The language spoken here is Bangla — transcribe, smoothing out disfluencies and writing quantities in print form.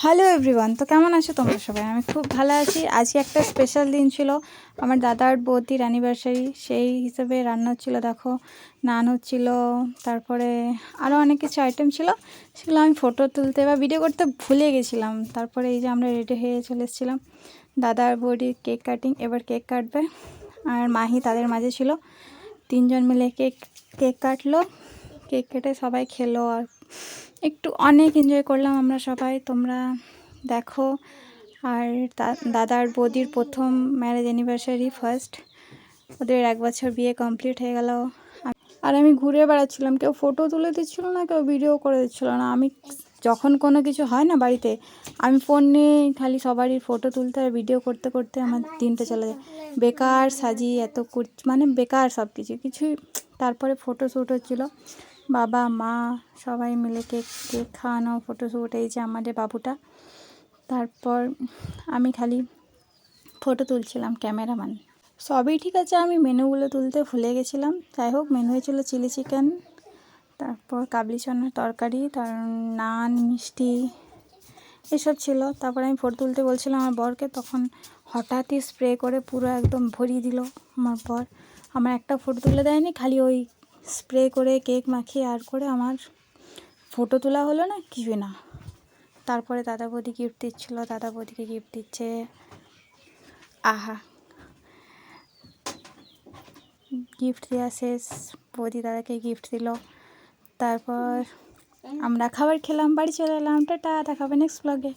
হ্যালো এভরিওয়ান, তো কেমন আছো তোমরা সবাই? আমি খুব ভালো আছি। আজকে একটা স্পেশাল দিন ছিল, আমার দাদার বৌদির অ্যানিভার্সারি। সেই হিসেবে রান্না হচ্ছিলো, দেখো নান হচ্ছিল, তারপরে আরও অনেক কিছু আইটেম ছিল। সেগুলো আমি ফটো তুলতে বা ভিডিও করতে ভুলে গেছিলাম। তারপরে এই যে আমরা রেডি হয়ে চলে এসেছিলাম, দাদার বৌদির কেক কাটিং। এবার কেক কাটবে, আর মাহি তাদের মাঝে ছিল। তিনজন মিলে কেক কাটলো। কেক কেটে সবাই খেলো, আর একটু অনেক এনজয় করলাম আমরা সবাই। তোমরা দেখো। আর দাদার বৌদির প্রথম ম্যারেজ অ্যানিভার্সারি, ফার্স্ট। ওদের 1 বছর বিয়ে কমপ্লিট হয়ে গেল। আর আমি ঘুরে বেড়াচ্ছিলাম, কেউ ফটো তুলে দিচ্ছিলো না, কেউ ভিডিও করে দিচ্ছিলো না। আমি যখন কোনো কিছু হয় না বাড়িতে, আমি ফোন নিয়ে খালি সবারই ফটো তুলতে আর ভিডিও করতে করতে আমার দিনটা চলে যায়। বেকার সাজি এত মানে বেকার সব কিছুই। তারপরে ফটোশ্যুট হচ্ছিলো, বাবা মা সবাই মিলে কেক খাওয়ানো, ফটোশ্যুট। এই যে আমাদের বাবুটা। তারপর আমি খালি ফটো তুলছিলাম, ক্যামেরাম্যান। সবই ঠিক আছে, আমি মেনুগুলো তুলতে ভুলে গেছিলাম। যাই হোক, মেনু হয়েছিল চিলি চিকেন, তারপর কাবলি চানার তরকারি, তার নান, মিষ্টি, এসব ছিল। তারপর আমি ফটো তুলতে বলছিলাম আমার বরকে, তখন হঠাৎই স্প্রে করে পুরো একদম ভরিয়ে দিল আমার বর। আমার একটা ফটো তুলে দেয়নি, খালি ওই স্প্রে করে কেক মাখিয়ে আর করে আমার ফটো তোলা হলো না, কিছুই না। তারপরে দাদা বৌদি গিফট দিচ্ছিলো, দাদা বৌদিকে গিফট দিচ্ছে। আহা, গিফট দেওয়া শেষ, বৌদি দাদাকে গিফট দিল। তারপর আমরা খাবার খেলাম, বাড়ি চলে এলাম। টাটা, দেখা হবে নেক্সট ব্লগে।